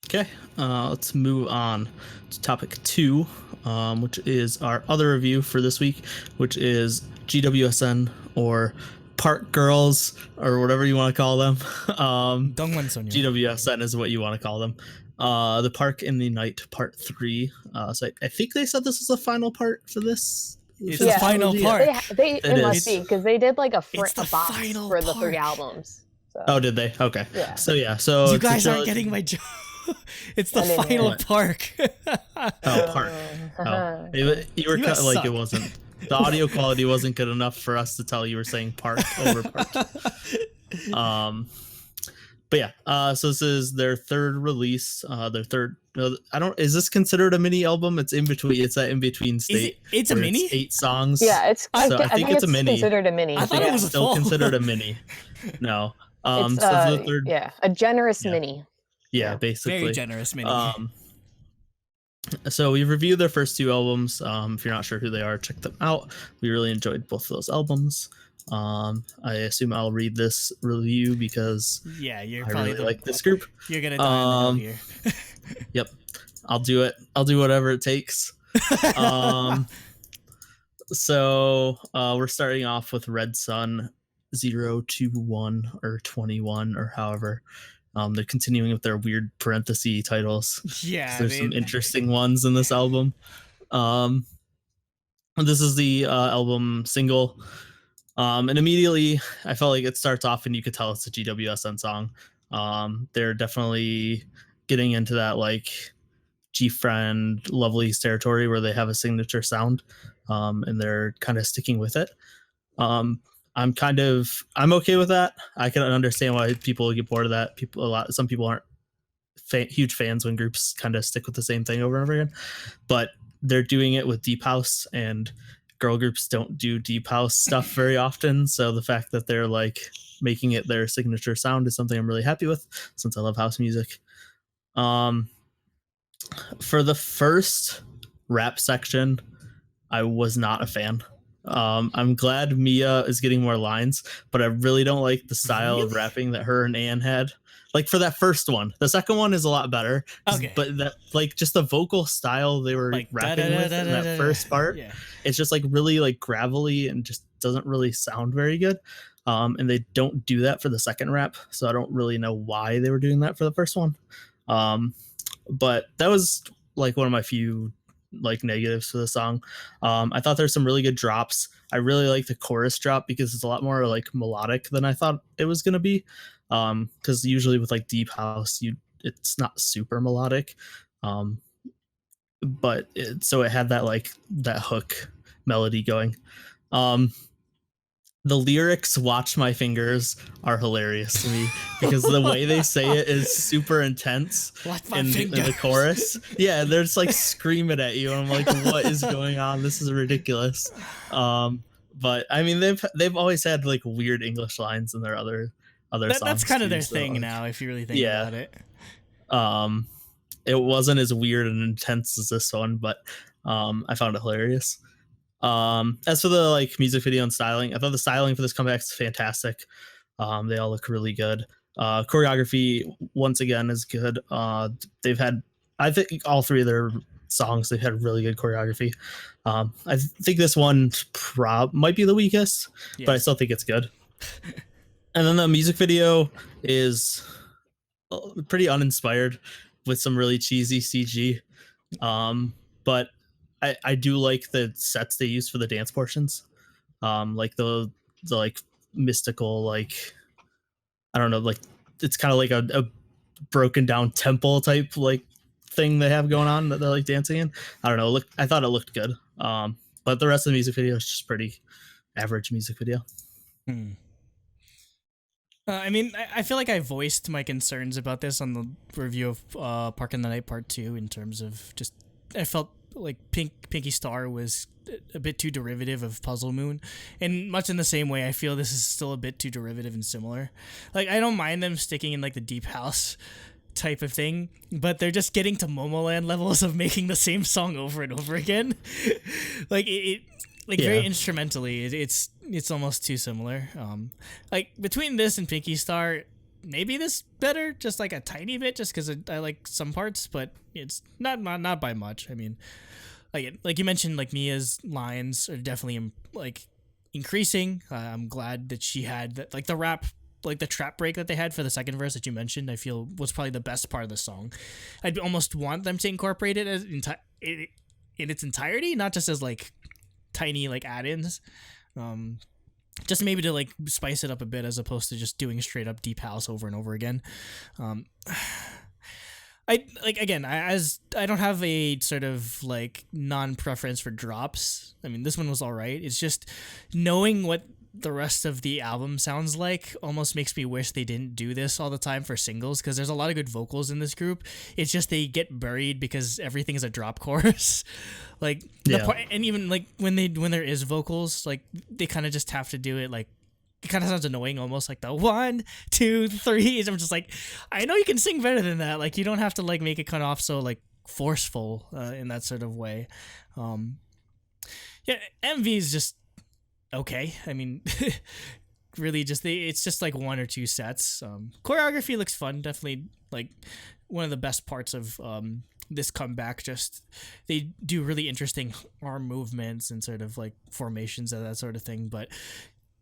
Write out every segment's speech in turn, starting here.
Okay, let's move on to topic 2, which is our other review for this week, which is GWSN, or Park Girls, or whatever you want to call them. 공원소녀. GWSN is what you want to call them. The Park in the Night Part 3. So I think they said this was the final part for this. It's the final part. It must be, because they did like a box final for the part. 3 albums. So. Oh, did they? Okay. Yeah. So You guys aren't getting my joke. It's the final park. Oh, park. Oh. You were kind of like, it wasn't. The audio quality wasn't good enough for us to tell you were saying park over park. But yeah, so this is their third release. Their third. Is this considered a mini album? It's in between. It's that in between state. It's a mini. It's 8 songs. Yeah, I think it's a mini. Considered a mini. I thought it was a still full. considered a mini. No. It's, so for the third. Yeah, a generous mini. Yeah, basically. Very generous mini. So we reviewed their first 2 albums. If you're not sure who they are, check them out. We really enjoyed both of those albums. I assume I'll read this review because you're I probably really like this group. You're gonna die in the middle here. Yep, I'll do it. I'll do whatever it takes. So we're starting off with Red Sun 021 or 21 or however. They're continuing with their weird parenthesis titles. Yeah, there's some interesting ones in this album. This is the album single. And immediately I felt like it starts off and you could tell it's a GWSN song. They're definitely getting into that like G-Friend Lovelyz territory where they have a signature sound, and they're kind of sticking with it. I'm okay with that. I can understand why people get bored of that. Some people aren't huge fans when groups kind of stick with the same thing over and over again, but they're doing it with deep house, and girl groups don't do deep house stuff very often. So the fact that they're like making it their signature sound is something I'm really happy with, since I love house music. For the first rap section, I was not a fan. I'm glad Mia is getting more lines, but I really don't like the style of rapping that her and Anne had. Like for that first one, the second one is a lot better. Okay. But that, like, just the vocal style they were like rapping with in that first part, it's just like really like gravelly and just doesn't really sound very good. And they don't do that for the second rap, so I don't really know why they were doing that for the first one. But that was like one of my few like negatives for the song. I thought there's some really good drops. I really like the chorus drop because it's a lot more like melodic than I thought it was gonna be. Because usually with like deep house, it's not super melodic. But it had that like that hook melody going. The lyrics "Watch My Fingers" are hilarious to me because the way they say it is super intense in the chorus. Yeah, they're just like screaming at you, and I'm like, what is going on? This is ridiculous. But I mean, they've always had like weird English lines in their other songs. That's kind of their thing now, if you really think about it. It wasn't as weird and intense as this one, but I found it hilarious. As for the like music video and styling, I thought the styling for this comeback is fantastic. They all look really good. Choreography once again is good. They've had, I think, all 3 of their songs, they've had really good choreography. I think this one might be the weakest, but I still think it's good. And then the music video is pretty uninspired with some really cheesy CG. But I do like the sets they use for the dance portions. Like the like mystical, like, I don't know, like it's kind of like a broken down temple type like thing they have going on that they're like dancing in. I don't know. I thought it looked good. But the rest of the music video is just pretty average music video. I mean, I feel like I voiced my concerns about this on the review of Park in the Night Part 2 in terms of just, I felt like Pinky Star was a bit too derivative of Puzzle Moon, and much in the same way I feel this is still a bit too derivative and similar. Like, I don't mind them sticking in like the deep house type of thing, but they're just getting to Momoland levels of making the same song over and over again. Like very instrumentally it's almost too similar. Like between this and Pinky Star, maybe this better, just like a tiny bit, just because I like some parts, but it's not by much. I mean, like you mentioned, like Mia's lines are definitely like increasing. I'm glad that she had that, like the rap, like the trap break that they had for the second verse that you mentioned. I feel was probably the best part of the song. I'd almost want them to incorporate it as in its entirety, not just as like tiny like add-ins. Just maybe to like spice it up a bit as opposed to just doing straight up deep house over and over again. I don't have a sort of like non-preference for drops. I mean, this one was all right. It's just knowing what the rest of the album sounds like almost makes me wish they didn't do this all the time for singles, because there's a lot of good vocals in this group. It's just they get buried because everything is a drop chorus. Like the part, and even like when there is vocals, like they kind of just have to do it like, it kind of sounds annoying, almost like the 1, 2, 3. I'm just like, I know you can sing better than that. Like you don't have to like make it cut off so like forceful in that sort of way. MV is just okay. I mean, really it's just like 1 or 2 sets. Choreography looks fun. Definitely like one of the best parts of this comeback. Just they do really interesting arm movements and sort of like formations and that sort of thing. But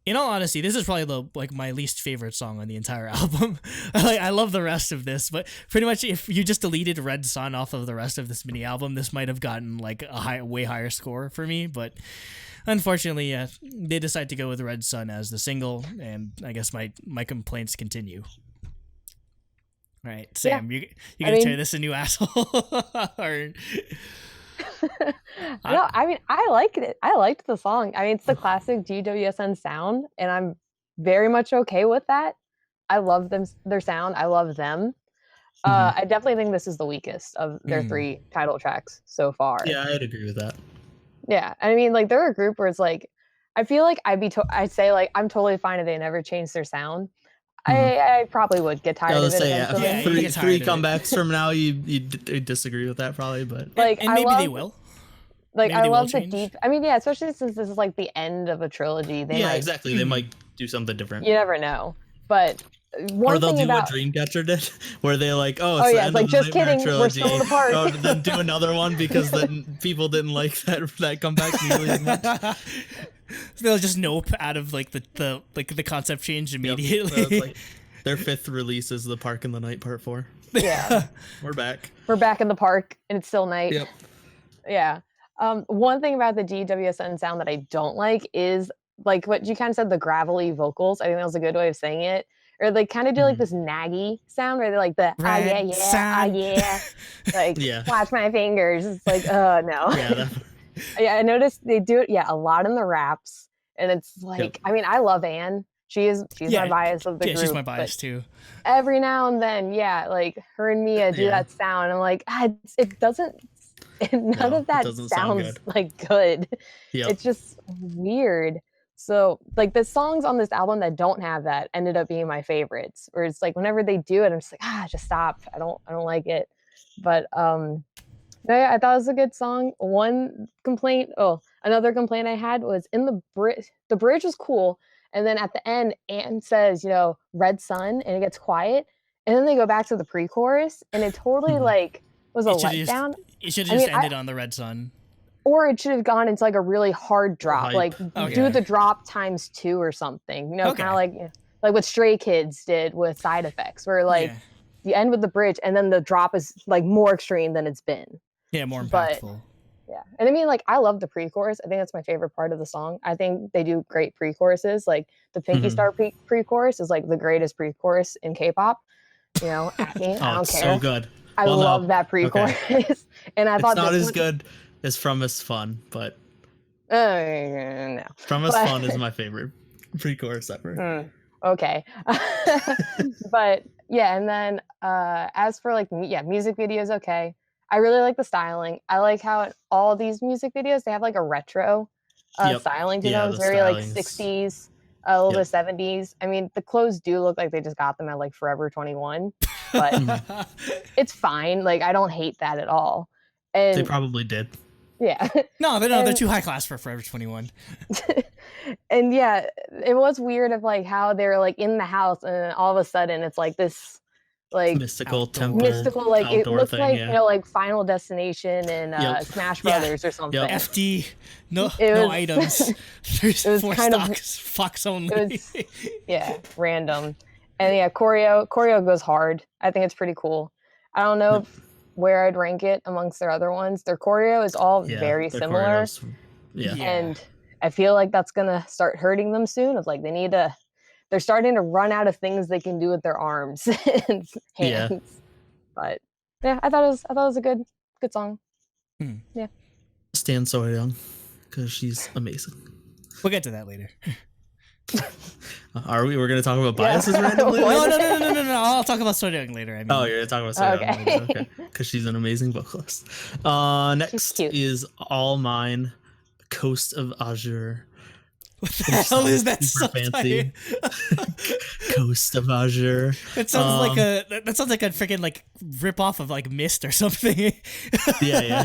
in all honesty, this is probably my least favorite song on the entire album. I love the rest of this, but pretty much if you just deleted Red Sun off of the rest of this mini album, this might have gotten like a way higher score for me. But unfortunately, they decided to go with Red Sun as the single, and I guess my complaints continue. All right, Sam, you gonna turn this a new asshole? Or... No, I mean, I liked it. I liked the song. I mean, it's the classic GWSN sound, and I'm very much okay with that. I love their sound. I love them. I definitely think this is the weakest of their 3 title tracks so far. Yeah, I'd agree with that. Yeah, I mean, like they're a group where it's like, I feel like I'd say like I'm totally fine if they never change their sound. I probably would get tired of it. Say, three comebacks from now, you disagree with that probably, but like, and maybe they will. Like maybe I love the deep. I mean, yeah, especially since this is like the end of a trilogy. Exactly. They might do something different. You never know, but or they'll do what Dreamcatcher did, where they like, it's the end like of the just kidding, trilogy. we're still apart. Then do another one because then people didn't like that comeback nearly as much. So they'll just nope out of like the concept change immediately. Yep. So like their 5th release is the Park in the Night Part 4. Yeah, we're back. We're back in the park, and it's still night. Yep. Yeah. One thing about the GWSN sound that I don't like is like what you kind of said, the gravelly vocals. I think that was a good way of saying it. Or they kind of do like this naggy sound, where they're like the like watch my fingers. It's like, oh no. Yeah, I noticed they do it a lot in the raps, and it's like, I mean, I love Anne. She's my bias of the group. Yeah, she's my bias too. Every now and then, like her and Mia do that sound. I'm like, it doesn't. None of that sounds like good. Yep. It's just weird. So like the songs on this album that don't have that ended up being my favorites. Where it's like whenever they do it, I'm just like, just stop. I don't like it. But I thought it was a good song. Another complaint I had was in the bridge. The bridge was cool, and then at the end, Anne says, Red Sun, and it gets quiet, and then they go back to the pre-chorus, and it totally like was a letdown. It should have just ended on the Red Sun. Or it should have gone into like a really hard drop, do the drop times 2 or something. Kind of like what Stray Kids did with Side Effects, where you end with the bridge and then the drop is like more extreme than it's been. Yeah, more impactful. And I mean, like, I love the pre-chorus. I think that's my favorite part of the song. I think they do great pre-choruses. Like the Pinky Star pre-chorus is like the greatest pre-chorus in K-pop. At me, I don't care. So good. I love that pre-chorus, and I thought it's not as good as From Is Fun, but no. From Is Fun is my favorite pre-chorus ever. Okay, but and then as for like music videos, okay. I really like the styling. I like how in all these music videos they have like a retro styling to them. It's very like 60s, a little bit 70s. I mean, the clothes do look like they just got them at like Forever 21, but it's fine. Like I don't hate that at all. And they probably did. Yeah. No, they're too high class for Forever 21. And yeah, it was weird of like how they're like in the house and then all of a sudden it's like this like mystical Outdoor. temple, mystical, like it outdoor looks thing. like Yeah. you know, like Final Destination and Yep. Smash Yeah. Brothers or something. Yep. FD, no It no was- items. There's it was 4 kind of- stocks, Fox only. it was yeah, random. And yeah, choreo goes hard. I think it's pretty cool. I don't know Yep. where I'd rank it amongst their other ones. Their choreo is all Yeah, very their similar. choreos, yeah. Yeah. And I feel like that's gonna start hurting them soon. Of like they're starting to run out of things they can do with their arms and hands. Yeah. But yeah, I thought it was a good song. Stan So Young, because she's amazing. We'll get to that later. Are we? We're gonna talk about Yeah. biases randomly? What? No. I'll talk about So Young later. I mean, Oh, you're gonna talk about So Young. Okay. Okay, because she's an amazing vocalist. Next cute. is All Mine, Coast of Azure. what the hell is that Super song fancy. title? Coast of Azure. That sounds like a freaking like rip off of like Mist or something. Yeah.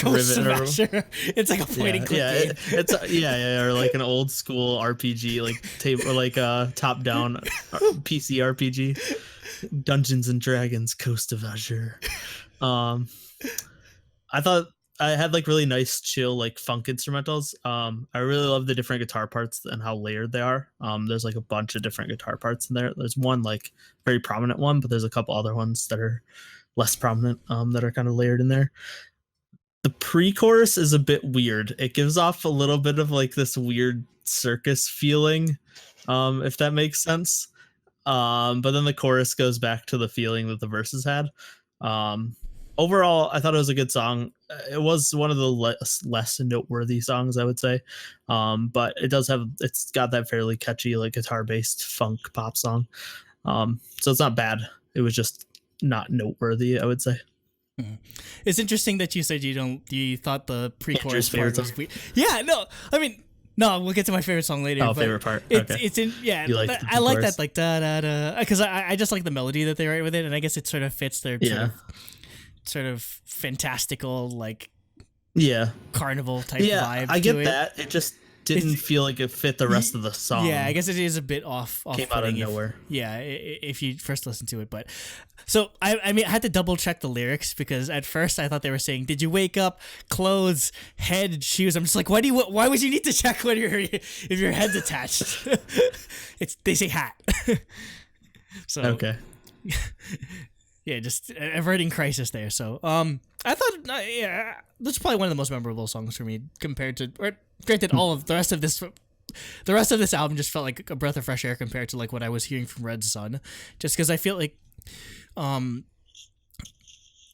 Ghost of Rivet or- Azure. It's like a point and click game. It's or like an old school RPG, like tape or like a top down PC RPG. Dungeons and Dragons, Coast of Azure. I thought I had like really nice, chill, like funk instrumentals. I really love the different guitar parts and how layered they are. There's like a bunch of different guitar parts in there. There's one like very prominent one, but there's a couple other ones that are less prominent, that are kind of layered in there. The pre-chorus is a bit weird. It gives off a little bit of like this weird circus feeling, if that makes sense. But then the chorus goes back to the feeling that the verses had. Overall, I thought it was a good song. It was one of the less noteworthy songs, I would say. But it's got that fairly catchy, like guitar-based funk pop song. So it's not bad. It was just not noteworthy, I would say. It's interesting that you said you thought the pre-chorus Andrew's favorite part was song. weird. Yeah, no, I mean, no, we'll get to my favorite song later. Oh, but favorite part. It's Okay. it's in yeah. You like the I like pre-chorus? that like da da da because I just like the melody that they write with it, and I guess it sort of fits their sort of fantastical like Yeah. carnival type Yeah, vibe. I get to it. that. It just didn't feel like it fit the rest of the song. Yeah, I guess it is a bit off. Came out of nowhere. If you first listen to it, but so I mean I had to double check the lyrics because at first I thought they were saying, "Did you wake up? Clothes, head, shoes." I'm just like, why would you need to check when if your head's attached? They say hat. So Okay. yeah, just averting crisis there. So I thought this is probably one of the most memorable songs for me compared to. Or granted, all of the rest of this album just felt like a breath of fresh air compared to like what I was hearing from Red Sun, just because I feel like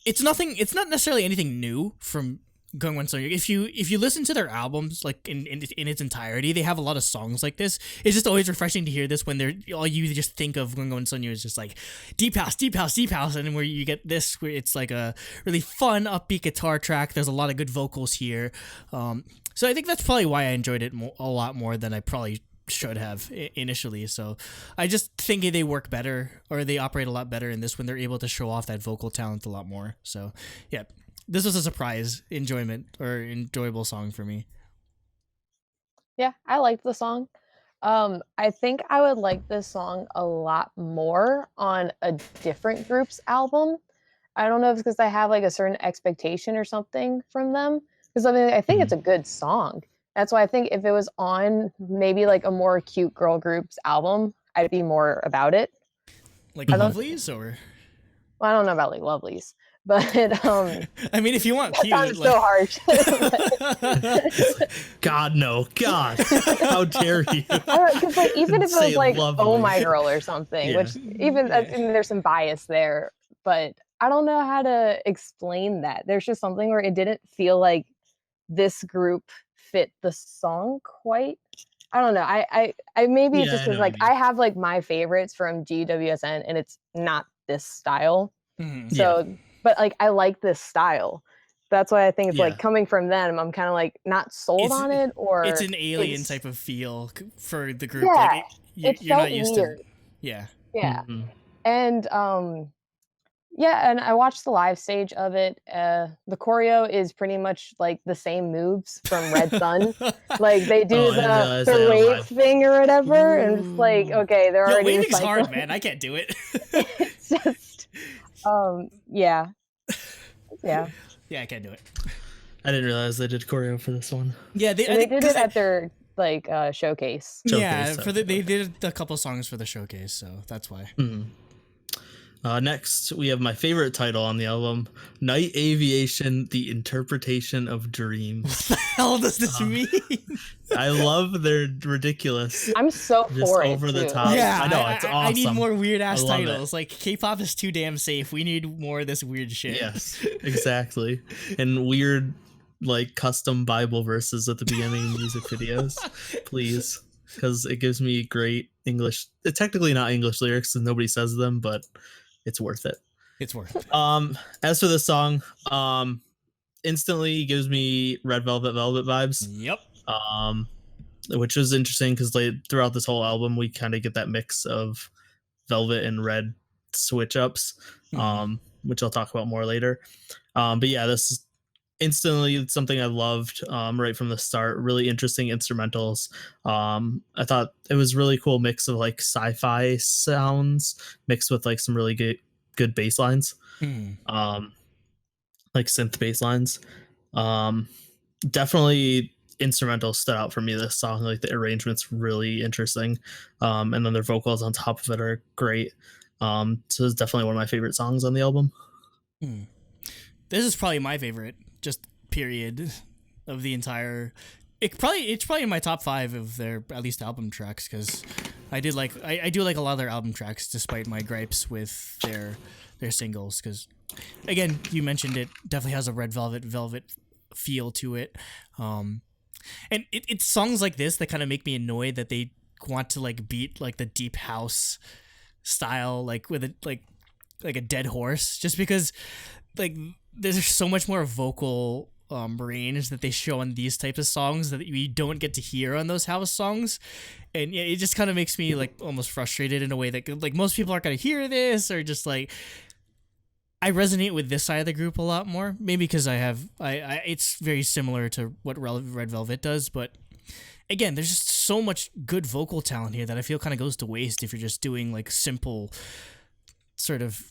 it's not necessarily anything new from Gongwon-Sonyeok. If you listen to their albums like in its entirety, they have a lot of songs like this. It's just always refreshing to hear this when all you just think of Gongwon-Sonyeok is just like deep house, and then where you get this where it's like a really fun upbeat guitar track. There's a lot of good vocals here. So I think that's probably why I enjoyed it a lot more than I probably should have initially. So I just think they work better, or they operate a lot better in this when they're able to show off that vocal talent a lot more. So yeah, this was a surprise enjoyable song for me. Yeah, I liked the song. I think I would like this song a lot more on a different group's album. I don't know if it's because I have like a certain expectation or something from them. Because I mean, I think it's a good song. That's why I think if it was on maybe like a more cute girl group's album, I'd be more about it. Like Lovelies, or Well, I don't know about like Lovelies, but I mean, if you want that cute, sounds so harsh. God, no. God. How dare you? Because like even if it was Say like lovely. "Oh My Girl" or something, Yeah. which even I mean, there's some bias there, but I don't know how to explain that. There's just something where it didn't feel like this group fit the song quite. I don't know. I maybe it's Yeah, just I know because what like you mean. I have like my favorites from GWSN, and it's not this style. Mhm. So, but like I like this style. That's why I think it's Yeah. like coming from them. I'm kind of like not sold It's- on it, or It's an alien it's- type of feel for the group. Yeah, Like it you're felt not used weird. to. Yeah. Yeah, Mhm. and Yeah, and I watched the live stage of it. The choreo is pretty much like the same moves from Red Sun. Like they Oh, do I didn't realize they the had a wave live. thing or whatever, and it's like, Ooh. okay, they're Yo, already waving's hard, recycling. man. I can't do it. It's just, yeah, yeah. Yeah, I can't do it. I didn't realize they did choreo for this one. Yeah, And I they think did 'cause it at their like showcase. yeah, Showcase, for the okay. they did a couple songs for the showcase, so that's why. Mhm. Next, we have my favorite title on the album, Night Aviation, The Interpretation of Dreams. What the hell does this mean? I love their ridiculous, I'm so just for over it the too. top. Like, I know, it's awesome. I need more weird ass I love it. titles. Like K-pop is too damn safe. We need more of this weird shit. Yes, exactly. And weird, like, custom Bible verses at the beginning of music videos, please. Because it gives me great English. It's technically not English lyrics and nobody says them, but it's worth it. It's worth it. As for this song, instantly gives me Red Velvet vibes. Yep. Which is interesting because throughout this whole album we kind of get that mix of Velvet and Red switch ups, which I'll talk about more later. But yeah, this is instantly something I loved right from the start. Really interesting instrumentals. I thought it was really cool mix of like sci-fi sounds mixed with like some really good bass lines, like synth bass lines. Definitely instrumentals stood out for me this song. Like the arrangement's really interesting, and then their vocals on top of it are great. So it's definitely one of my favorite songs on the album. This is probably my favorite, just period, of the entire. It's probably in my top 5 of their at least album tracks, because I do like a lot of their album tracks despite my gripes with their singles. Because again, you mentioned it definitely has a Red Velvet feel to it, and it's songs like this that kind of make me annoyed that they want to like beat like the deep house style like with a like a dead horse, just because like there's so much more vocal range that they show on these types of songs that we don't get to hear on those house songs. And yeah, it just kind of makes me like almost frustrated in a way that like most people aren't going to hear this, or just like I resonate with this side of the group a lot more, maybe because I it's very similar to what Red Velvet does, but again, there's just so much good vocal talent here that I feel kind of goes to waste if you're just doing like simple sort of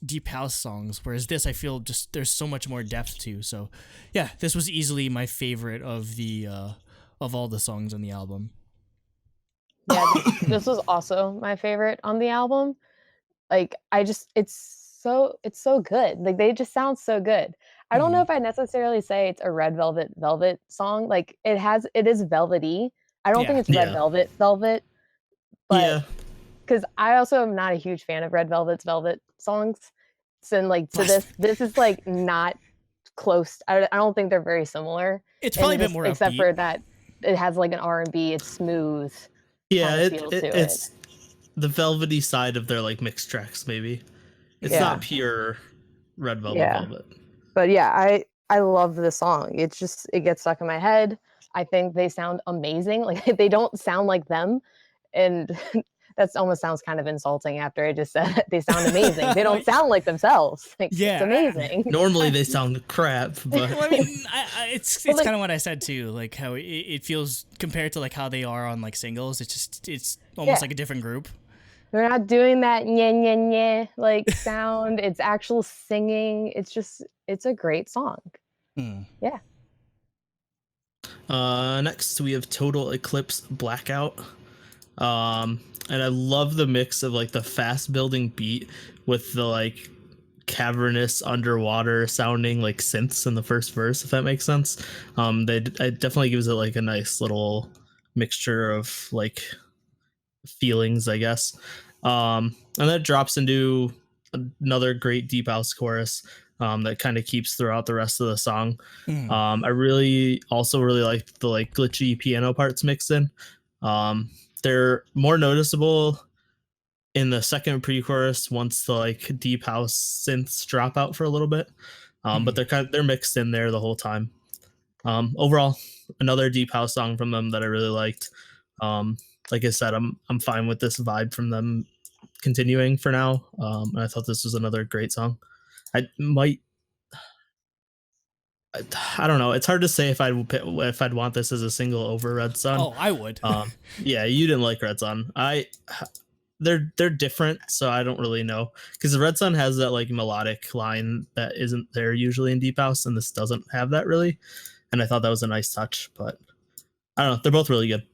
deep house songs, whereas this I feel just there's so much more depth to. So yeah, this was easily my favorite of the of all the songs on the album. Yeah, this was also my favorite on the album. Like it's so good. Like they just sound so good. I don't know if I necessarily say it's a Red Velvet song. Like it is velvety. I don't think it's Red Velvet, but Yeah, because I also am not a huge fan of Red Velvet's Velvet songs. So like to this is like not close. I don't think they're very similar. It's probably a bit more except upbeat. for that it has like an R&B. It's smooth. yeah. It's the velvety side of their like mixed tracks. Maybe it's not pure Red Velvet. But yeah, I love this song. It gets stuck in my head. I think they sound amazing. Like they don't sound like them, and that almost sounds kind of insulting after I just said they sound amazing. They don't sound like themselves. Like, yeah, it's amazing. Normally they sound crap, but well, I mean, it's like, kind of what I said too. Like how it feels compared to like how they are on like singles. It's almost like a different group. They're not doing that nyeh nyeh nyeh like sound. It's actual singing. It's a great song. Yeah. Next we have Total Eclipse Blackout. And I love the mix of like the fast building beat with the like cavernous underwater sounding like synths in the first verse, if that makes sense. It definitely gives it like a nice little mixture of like feelings, I guess. And that drops into another great deep house chorus that kind of keeps throughout the rest of the song. I really like the like glitchy piano parts mixed in. They're more noticeable in the second pre-chorus once the like deep house synths drop out for a little bit, but they're mixed in there the whole time. Overall, another deep house song from them that I really liked. Like I said, I'm fine with this vibe from them continuing for now. And I thought this was another great song. I might. I don't know. It's hard to say if I'd want this as a single over Red Sun. Oh, I would. Yeah, you didn't like Red Sun. They're different, so I don't really know, because the Red Sun has that like melodic line that isn't there usually in Deep House, and this doesn't have that really. And I thought that was a nice touch, but I don't know. They're both really good.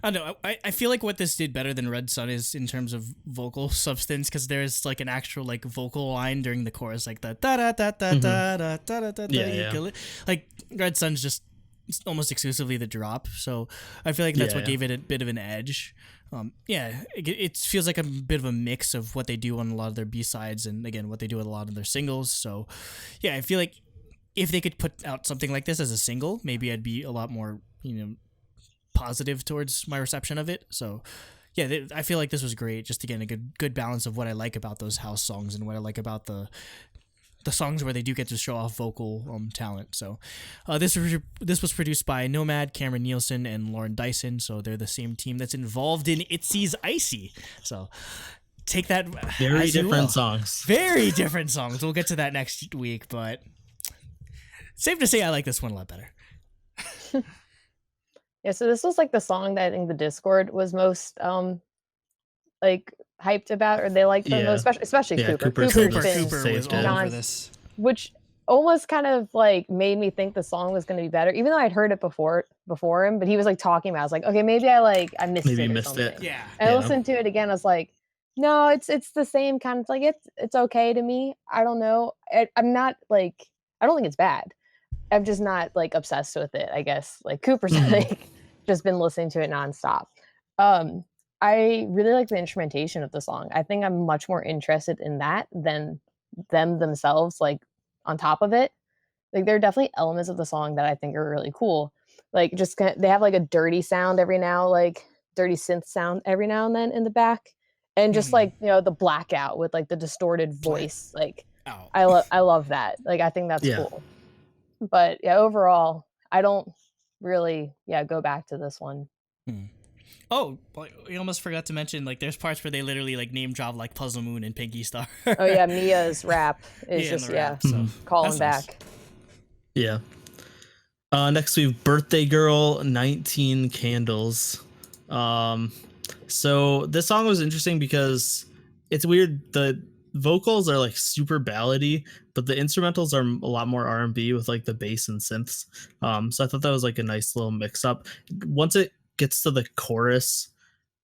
I don't know. I feel like what this did better than Red Sun is in terms of vocal substance, because there's like an actual like vocal line during the chorus, like the da da da da da da da da da. Like Red Sun's just almost exclusively the drop, so I feel like that's what gave it a bit of an edge. It feels like a bit of a mix of what they do on a lot of their B-sides and again what they do with a lot of their singles. So yeah, I feel like if they could put out something like this as a single, maybe I'd be a lot more, positive towards my reception of it. So yeah, I feel like this was great. Just again, a good balance of what I like about those house songs and what I like about the songs where they do get to show off vocal talent. So this was produced by Nomad, Cameron Nielsen, and Lauren Dyson. So they're the same team that's involved in Itzy's Icy. So take that. Very different songs. Very different songs. We'll get to that next week, but safe to say I like this one a lot better. Yeah, so this was like the song that I think the Discord was most like hyped about, or they liked the most, especially Cooper. Cooper was all over this, which almost kind of like made me think the song was going to be better, even though I'd heard it before him. But he was like talking about it. I was like, okay, maybe I missed it. Yeah. And I listened to it again. I was like, no, it's the same kind of like it's okay to me. I don't know. I'm not like, I don't think it's bad. I'm just not like obsessed with it, I guess. Like Cooper's like just been listening to it nonstop. I really like the instrumentation of the song. I think I'm much more interested in that than them themselves, like on top of it. Like there are definitely elements of the song that I think are really cool. Like just they have like a dirty sound every now, like dirty synth sound every now and then in the back. And just like, the blackout with like the distorted voice. Like I love that. Like I think that's cool. But yeah, overall, I don't really go back to this one. Oh, we almost forgot to mention, like, there's parts where they literally like name drop like Puzzle Moon and Pinky Star. Oh yeah, Mia's rap is calling back. Nice. Yeah. Next we have Birthday Girl, 19 Candles. So this song was interesting because it's weird. The vocals are like super ballady, but the instrumentals are a lot more R&B with like the bass and synths. So I thought that was like a nice little mix up. Once it gets to the chorus,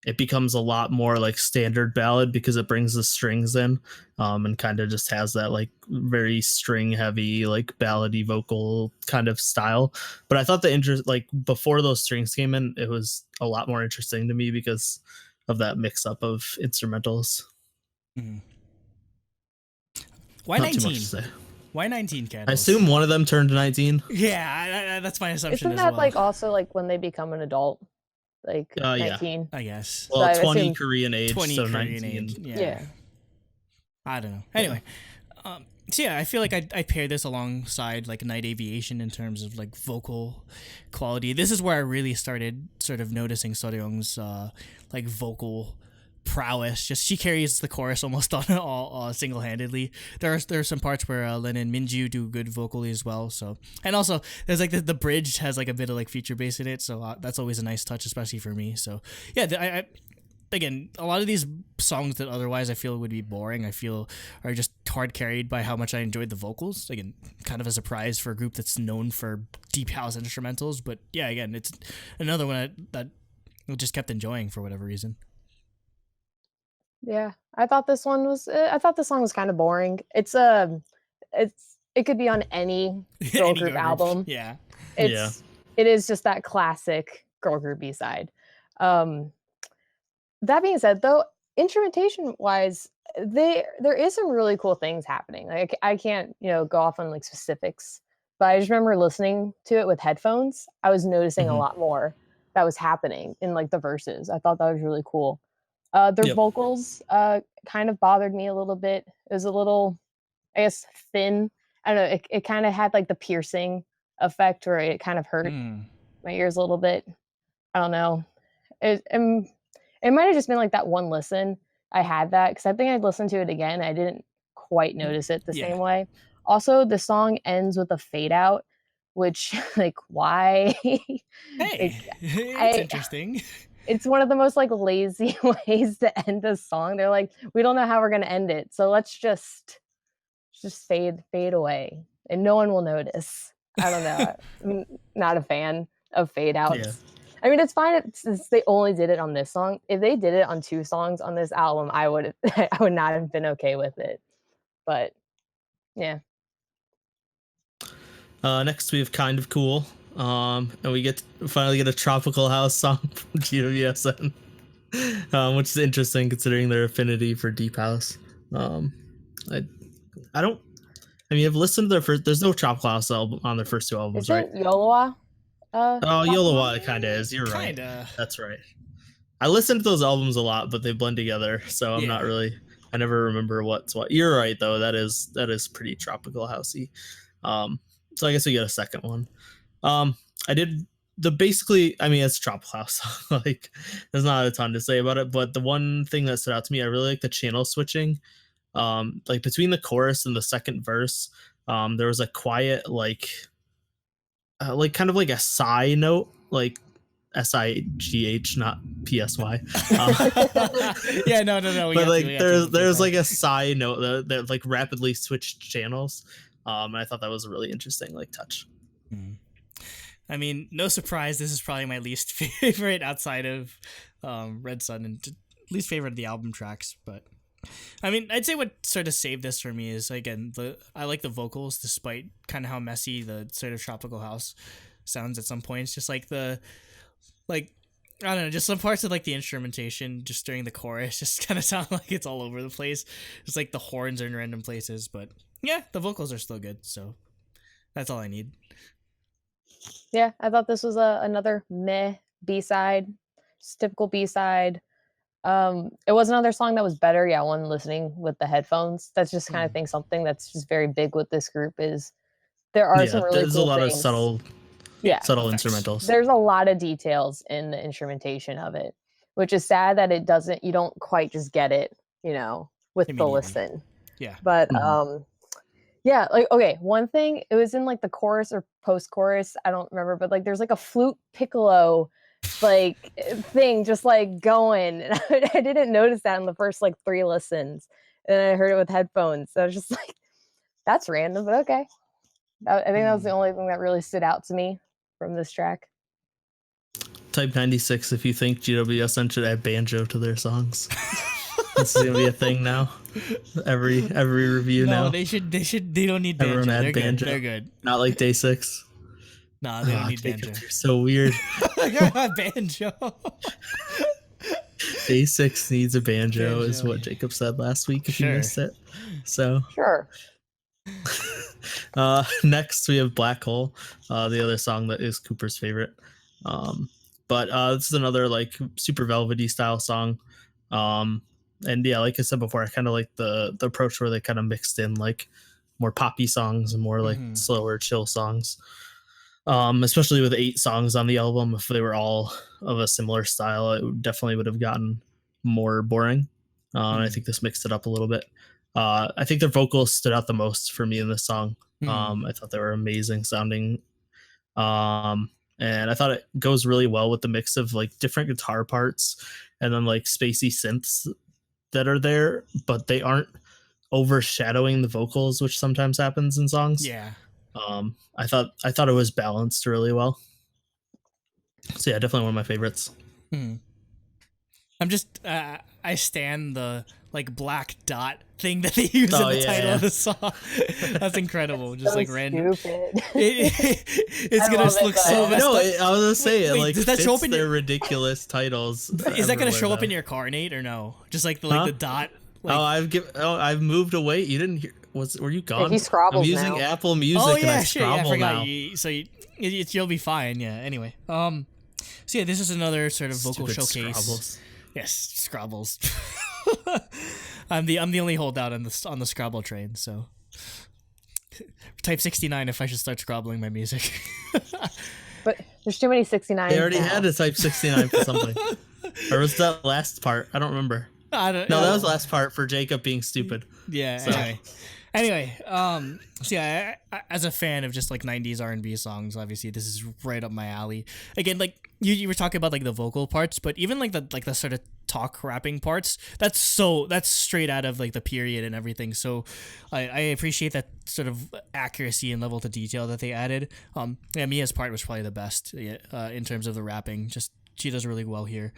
it becomes a lot more like standard ballad because it brings the strings in, and kind of just has that like very string heavy, like ballady vocal kind of style. But I thought like before those strings came in, it was a lot more interesting to me because of that mix up of instrumentals. Why Not 19? too much to say. Why 19 candles? I assume one of them turned 19. Yeah, that's my assumption. Isn't that like also like when they become an adult? Like 19? I guess. Well, so 20 Korean age, 20 so Korean 19. age. Yeah. I don't know. Anyway, so yeah, I feel like I pair this alongside like Night Aviation in terms of like vocal quality. This is where I really started sort of noticing Soryung's like vocal prowess. Just she carries the chorus almost on all single-handedly. There are some parts where Lin and Minju do good vocally as well. So, and also there's like the bridge has like a bit of like feature bass in it, so that's always a nice touch, especially for me. So yeah, I again, a lot of these songs that otherwise I feel would be boring, I feel are just hard carried by how much I enjoyed the vocals. Again, kind of a surprise for a group that's known for deep house instrumentals, but yeah, again, it's another one that I just kept enjoying for whatever reason. Yeah, I thought this song was kind of boring. It could be on any girl group album. Yeah. It is just that classic girl group B-side. That being said, though, instrumentation wise, there is some really cool things happening. Like I can't, go off on like specifics, but I just remember listening to it with headphones. I was noticing a lot more that was happening in like the verses. I thought that was really cool. Their vocals kind of bothered me a little bit. It was a little, I guess, thin. I don't know. It kind of had like the piercing effect where it kind of hurt my ears a little bit. I don't know. It might have just been like that one listen. I had that because I think I'd listened to it again. I didn't quite notice it the Yeah. same way. Also, the song ends with a fade out, which like why? Hey, Like, it's interesting. it's one of the most like lazy ways to end a song. They're like, we don't know how we're gonna end it, so let's just fade away, and no one will notice. I don't know. I'm not a fan of fade outs. Yeah. I mean, it's fine since they only did it on this song. If they did it on 2 songs on this album, I would I would not have been okay with it. But yeah. Next we have Kind of Cool. And we finally get a tropical house song from GWSN, which is interesting considering their affinity for deep house. I don't. I mean, I've listened to their first. There's no tropical house album on their first 2 albums, right? Isn't Yolowa? Yolowa it kind of is. You're right. Kinda. That's right. I listened to those albums a lot, but they blend together, so I'm not really. I never remember what's what. You're right though. That is pretty tropical housey. So I guess we get a second one. I did basically. I mean, it's tropical house. Like, there's not a ton to say about it, but the one thing that stood out to me, I really like the channel switching. Like between the chorus and the second verse, there was a quiet like kind of like a sigh note, like SIGH, not PSY. Yeah, no. But like there's like a sigh note that like rapidly switched channels. And I thought that was a really interesting like touch. I mean, no surprise, this is probably my least favorite outside of Red Sun, and least favorite of the album tracks. But I mean, I'd say what sort of saved this for me is, again, I like the vocals despite kind of how messy the sort of tropical house sounds at some points. Just like I don't know, just some parts of like the instrumentation just during the chorus just kind of sound like it's all over the place. It's like the horns are in random places, but yeah, the vocals are still good, so that's all I need. Yeah, I thought this was another meh B-side, just typical B-side. It was another song that was better. Yeah, one listening with the headphones. That's just kind of thing. Something that's just very big with this group is there are some really there's cool a lot things. of subtle instrumentals. There's a lot of details in the instrumentation of it, which is sad that you don't quite just get it, with the listen. Yeah. But yeah, like, okay, one thing, it was in like the chorus or post-chorus, I don't remember, but like there's like a flute piccolo like thing just like going, and I didn't notice that in the first like 3 listens, and I heard it with headphones, so I was just like, that's random, but okay. I think that was the only thing that really stood out to me from this track. Type 96 if you think GWSN should add banjo to their songs. This is gonna be a thing now. Every review now. No, they don't need banjo. Everyone add banjo. They're good. Not like Day 6. No, they don't need banjo. You're so weird. Banjo. Day 6 needs a banjo is what Jacob said last week if you missed it. So sure. Next we have Black Hole, the other song that is Cooper's favorite. But this is another like super velvety style song. And yeah, like I said before, I kind of like the approach where they kind of mixed in like more poppy songs and more like slower, chill songs. Especially with 8 songs on the album, if they were all of a similar style, it definitely would have gotten more boring. And I think this mixed it up a little bit. I think their vocals stood out the most for me in this song. I thought they were amazing sounding. And I thought it goes really well with the mix of like different guitar parts and then like spacey synths that are there, but they aren't overshadowing the vocals, which sometimes happens in songs. Yeah. I thought it was balanced really well. So yeah, definitely one of my favorites. I'm just I stand the like black dot thing that they use in the title of the song. That's incredible. Just so like random. It's gonna look so messed up. I was gonna say it like does that show up in their ridiculous titles. Is that gonna show up in your car, Nate, or no? Just like the dot. Like, I've moved away. You didn't hear? Were you gone? Yeah, he scrabbles I'm using now. Apple Music and I scrabble I forgot. now. So you'll be fine. Yeah. Anyway. So yeah, this is another sort of vocal Stupid showcase. Scrabbles. Yes, Scrabbles. I'm the only holdout on the Scrabble train. So type 69 if I should start scrabbling my music. But there's too many 69s. They already had a type 69 for something. Or was that last part? I don't remember. I don't, No, that was the last part for Jacob being stupid. Yeah. So. Anyway, so yeah, as a fan of just like 90s R&B songs, obviously this is right up my alley. Again, like you were talking about like the vocal parts, but even like the sort of talk rapping parts, that's straight out of like the period and everything. So I appreciate that sort of accuracy and level to detail that they added. Yeah, Mia's part was probably the best in terms of the rapping. Just she does really well here.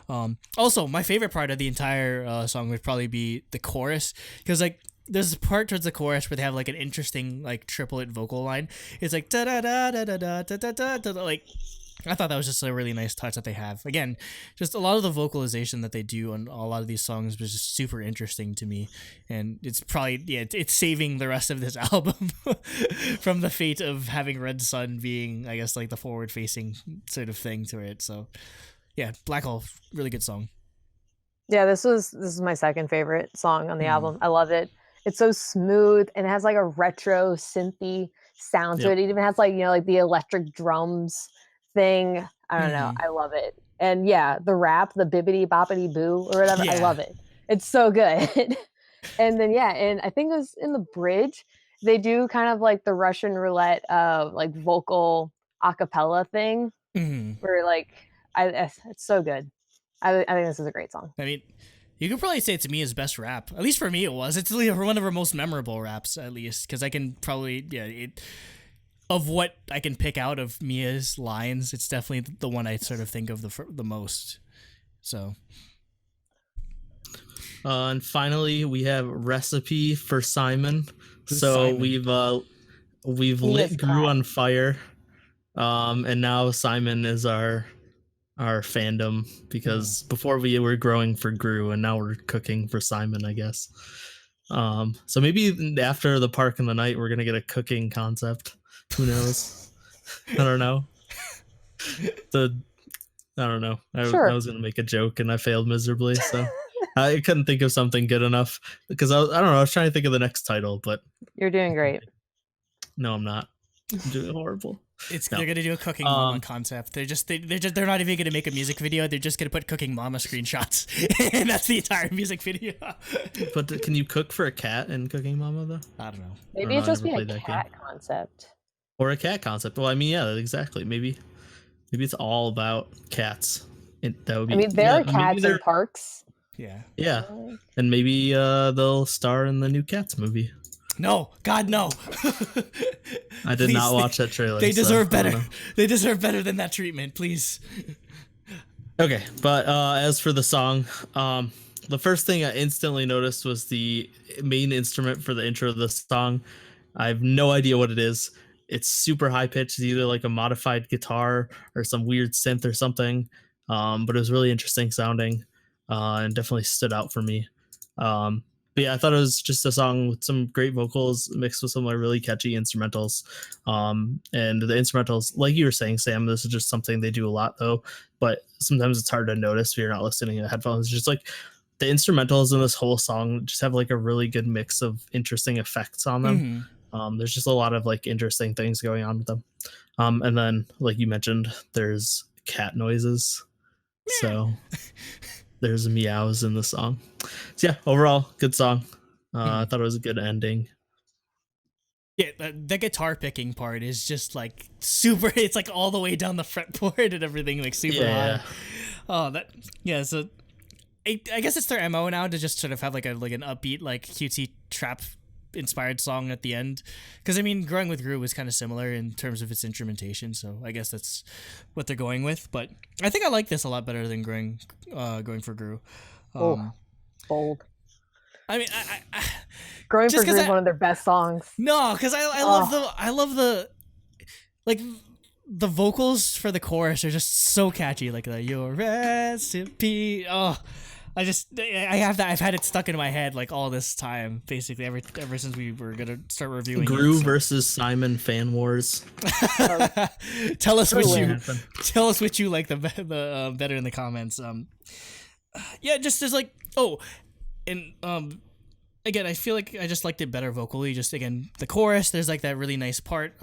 Also, my favorite part of the entire song would probably be the chorus, because like there's a part towards the chorus where they have like an interesting like triplet vocal line. It's like da da da da da da da da da. Like I thought that was just a really nice touch that they have. Again, just a lot of the vocalization that they do on a lot of these songs was just super interesting to me, and it's probably it's saving the rest of this album from the fate of having Red Sun being, I guess, like the forward facing sort of thing to it. So yeah, Black Hole, really good song. Yeah, this is my second favorite song on the album. I love it. It's so smooth, and it has like a retro synthy sound to it. It even has like, like the electric drums thing. I don't know. I love it. And yeah, the rap, the bibbity boppity boo or whatever, I love it. It's so good. And then and I think it was in the bridge, they do kind of like the Russian roulette like vocal acapella thing where like it's so good. I think this is a great song. I mean, you could probably say it's Mia's best rap. At least for me, it was. It's one of her most memorable raps, at least, because I can probably of what I can pick out of Mia's lines, it's definitely the one I sort of think of the most. So, and finally, we have Recipe for Simon. Who's so Simon? we've lit Gru on fire, and now Simon is our fandom, because before we were growing for Gru and now we're cooking for Simon, I guess. So maybe after the Park in the Night we're gonna get a cooking concept. Who knows? I don't know. I don't know. I was gonna make a joke and I failed miserably, so I couldn't think of something good enough, because I don't know, I was trying to think of the next title, but you're doing great. No, I'm not. I'm doing horrible. They're gonna do a cooking mama concept. They're not even gonna make a music video. They're just gonna put cooking mama screenshots, and that's the entire music video. But can you cook for a cat in Cooking Mama though? I don't know. Maybe it's just be a cat concept. Or a cat concept. Well, I mean, yeah, exactly. Maybe it's all about cats. That would be. I mean, there are cats in parks. Yeah. Yeah, and maybe they'll star in the new Cats movie. No, God, no. I did not watch that trailer. They deserve better. They deserve better than that treatment, please. Okay, but as for the song, the first thing I instantly noticed was the main instrument for the intro of the song. I have no idea what it is. It's super high pitched. It's either like a modified guitar or some weird synth or something. But it was really interesting sounding, and definitely stood out for me. But yeah, I thought it was just a song with some great vocals mixed with some like really catchy instrumentals. And the instrumentals, like you were saying, Sam, this is just something they do a lot though. But sometimes it's hard to notice if you're not listening to headphones. It's just like the instrumentals in this whole song just have like a really good mix of interesting effects on them. There's just a lot of like interesting things going on with them. And then, like you mentioned, there's cat noises. So there's meows in the song. So yeah, overall, good song. I thought it was a good ending. Yeah, the guitar picking part is just like super. It's like all the way down the fretboard and everything, like super high. Oh, So I guess it's their MO now to just sort of have like an upbeat, like cutesy trap inspired song at the end, because I mean, Growing with Gru was kind of similar in terms of its instrumentation, so I guess that's what they're going with. But I think I like this a lot better than Going for Gru. Bold. I mean, Growing for Gru is one of their best songs. No, because I love the like the vocals for the chorus are just so catchy, like the your recipe. I have that. I've had it stuck in my head like all this time, basically ever since we were gonna start reviewing Gru versus Simon fan wars. Tell us what you like the better in the comments. Yeah, just as like and again, I feel like I just liked it better vocally. Just again, the chorus, there's like that really nice part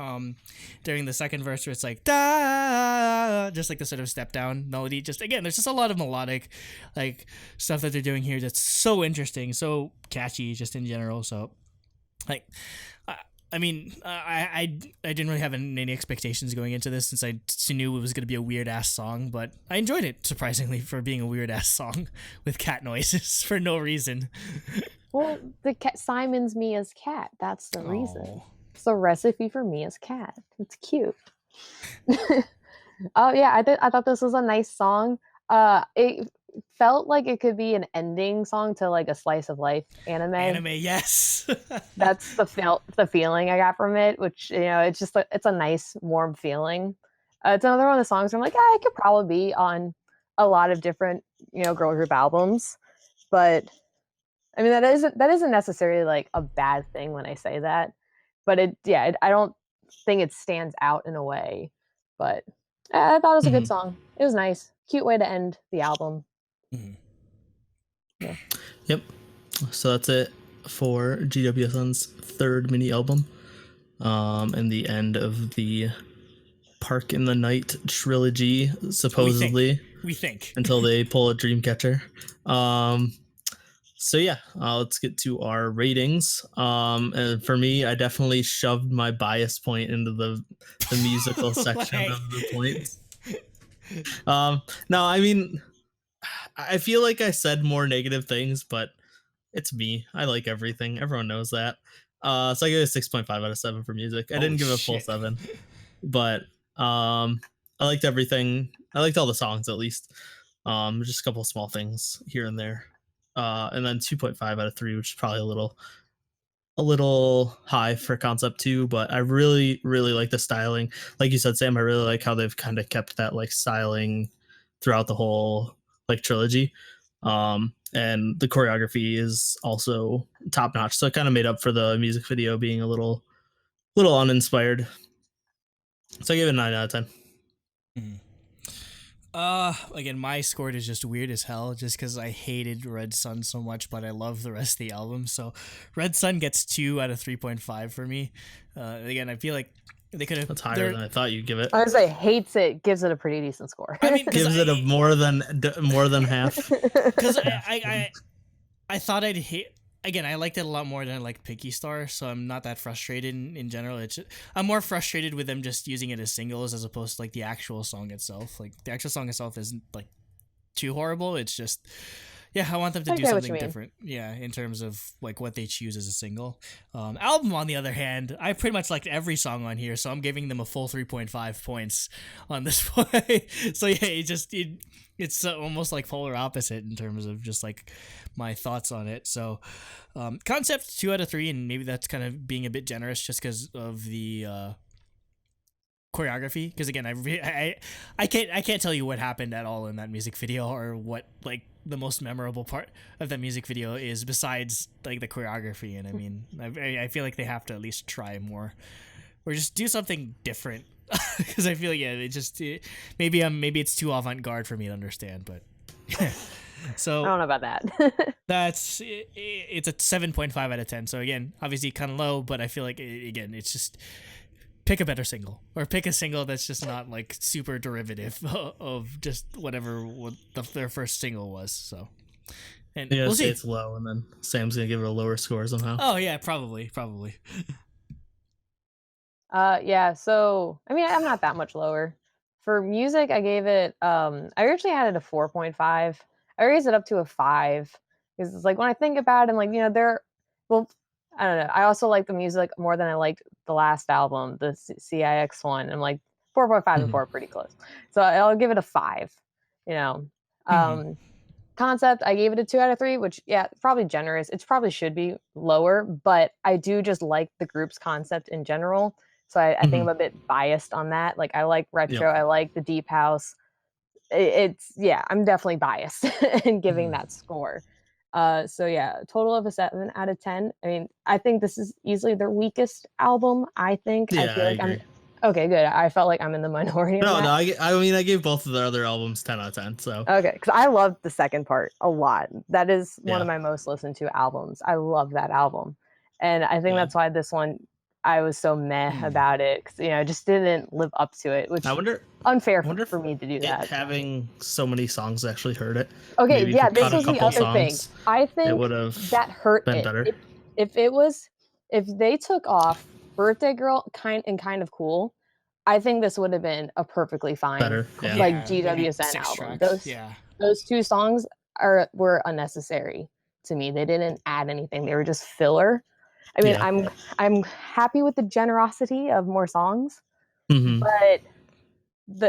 during the second verse where it's like da, just like the sort of step down melody. Just again, there's just a lot of melodic like stuff that they're doing here that's so interesting, so catchy, just in general. So like. I mean, I didn't really have any expectations going into this since I knew it was going to be a weird ass song, but I enjoyed it surprisingly for being a weird ass song with cat noises for no reason. Well, the cat Simon's Mia's cat. That's the reason. It's the recipe for Mia's cat. It's cute. Oh yeah, I thought this was a nice song. It felt like it could be an ending song to like a slice of life anime. Anime, yes. That's the feeling I got from it, which it's just it's a nice warm feeling. It's another one of the songs where I'm like, it could probably be on a lot of different girl group albums, but I mean that isn't necessarily like a bad thing when I say that, but I don't think it stands out in a way, but I thought it was a good song. It was nice, cute way to end the album. Yeah. Yep. So that's it for GWSN's third mini album, and the end of the Park in the Night trilogy, supposedly. We think. Until they pull a Dreamcatcher. So yeah, let's get to our ratings. And for me, I definitely shoved my bias point into the musical section of the points. No, I mean, I feel like I said more negative things, but it's me. I like everything. Everyone knows that. So I give it a 6.5 out of 7 for music. I didn't give it a full 7, but I liked everything. I liked all the songs at least. Just a couple of small things here and there. And then 2.5 out of 3, which is probably a little high for concept 2, but I really, really like the styling. Like you said, Sam, I really like how they've kind of kept that like styling throughout the whole like trilogy. And the choreography is also top notch. So it kind of made up for the music video being a little uninspired. So I gave it a 9 out of 10. Again, my score is just weird as hell just because I hated Red Sun so much, but I love the rest of the album. So Red Sun gets 2 out of 3.5 for me. Again, I feel like they could have. That's higher than I thought you'd give it. I was like, hates it, gives it a pretty decent score. I mean, gives it a more than half. Because I thought I'd hate. Again, I liked it a lot more than I liked Pinky Star, so I'm not that frustrated in general. I'm more frustrated with them just using it as singles as opposed to like the actual song itself. Like the actual song itself isn't like too horrible. It's just, I want them to do something different. Yeah, in terms of like what they choose as a single. Album, on the other hand, I pretty much liked every song on here, so I'm giving them a full 3.5 points on this point. So yeah, it's almost like polar opposite in terms of just like my thoughts on it. So concept 2 out of 3, and maybe that's kind of being a bit generous just because of the choreography. Because again, I can't tell you what happened at all in that music video or what like the most memorable part of that music video is besides like the choreography. And I mean, I feel like they have to at least try more or just do something different. Because I feel like maybe it's too avant-garde for me to understand, but so I don't know about that. it's a 7.5 out of 10. So again, obviously kind of low, but I feel like it's just pick a better single or pick a single that's just not like super derivative of just whatever their first single was. So and we'll see. It's low, and then Sam's gonna give it a lower score somehow. Oh yeah, probably. Yeah, so I mean I'm not that much lower. For music, I gave it I originally had it a 4.5. I raised it up to a 5 because it's like when I think about it, I'm like, I don't know. I also like the music more than I liked the last album, the CIX one. I'm like 4.5 and 4 are pretty close. So I'll give it a 5. Concept, I gave it a 2 out of 3, which probably generous. It probably should be lower, but I do just like the group's concept in general. So I think I'm a bit biased on that. Like I like retro, I like the deep house. I'm definitely biased in giving that score. So yeah, a total of a 7 out of 10. I mean, I think this is easily their weakest album. I think. Yeah, I feel like Okay, good. I felt like I'm in the minority. No, on no. that. I mean, I gave both of their other albums 10 out of 10. So Okay, because I loved the second part a lot. That is one of yeah, my most listened to albums. I love that album, and I think yeah. that's why this one I was so meh about it because it just didn't live up to it, which I wonder. unfair I wonder if for me to do it that. having so many songs actually hurt it. Okay, Maybe if yeah, you this cut a was the couple other thing. songs, I it think would have that hurt been it. better. If they took off Birthday Girl kind of cool, I think this would have been a perfectly fine Better, yeah. like maybe GWSN 6 album. tracks. Yeah. Those 2 songs were unnecessary to me. They didn't add anything. They were just filler. I mean, Yeah. I'm happy with the generosity of more songs, Mhm. but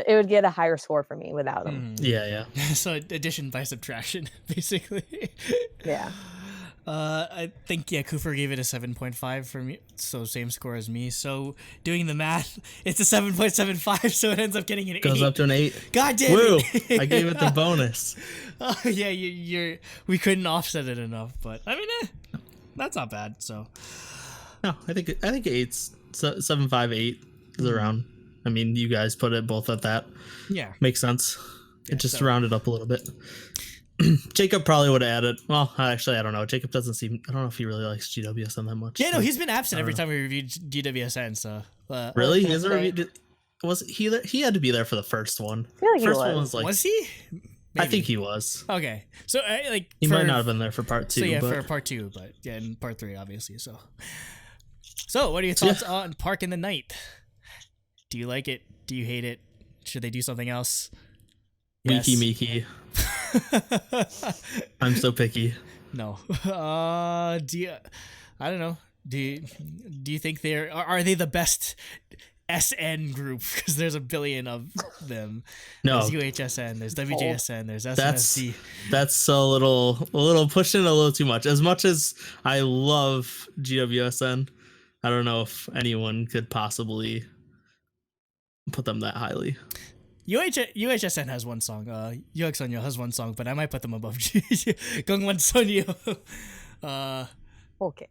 it would get a higher score for me without them. Yeah. So addition by subtraction, basically. Yeah. I think Cooper gave it a 7.5 for me, so same score as me. So doing the math, it's a 7.75, so it ends up getting an 8. Goes up to an 8. God damn Woo! it! I gave it the bonus. Oh yeah, we couldn't offset it enough, but I mean, that's not bad. So No, I think 8's 7.58 is around. I mean, you guys put it both at that. yeah, Makes sense. It just so- rounded up a little bit. Jacob probably would have added. Well, actually, I don't know. Jacob doesn't seem. I don't know if he really likes GWSN that much. yeah, no, he's been absent I every don't time we reviewed GWSN. So Really? was He hasn't gonna say- reviewed. Was he there? He had to be there for the first one. I feel like he First one was. was like. was he? I Maybe. think he was. Okay, so like He for, might not have been there for part 2. So yeah, but for part 2, but yeah, and part 3 obviously. So what are your thoughts on Park in the Night? Do you like it? Do you hate it? Should they do something else? Miki. I'm so picky. No. Do you? I don't know. Do you think are they the best SN group? Because there's a billion of them. No, There's UHSN. There's WJSN. There's that's SNSD. that's a little pushing a little too much. As much as I love GWSN, I don't know if anyone could possibly put them that highly. UHSN has one song. GWSN has one song, but I might put them above 공원소녀. Okay.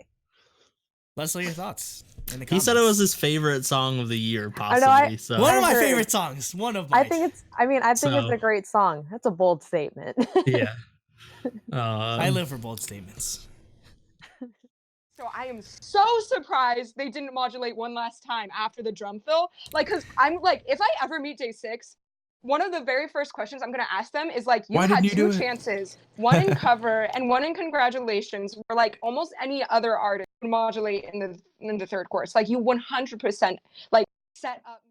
Let's know your thoughts in the comments. He said it was his favorite song of the year, I know, possibly. So one of my I agree. favorite songs. One of my. I think it's So- a great song. That's a bold statement. yeah. I live for bold statements. So I am so surprised they didn't modulate one last time after the drum fill. Like, cause I'm like, if I ever meet J6, one of the very first questions I'm gonna ask them is like, you Why had didn't you do 2 it? chances, one in cover and one in congratulations, where like almost any other artist would modulate in the 3rd course. Like you 100% like set up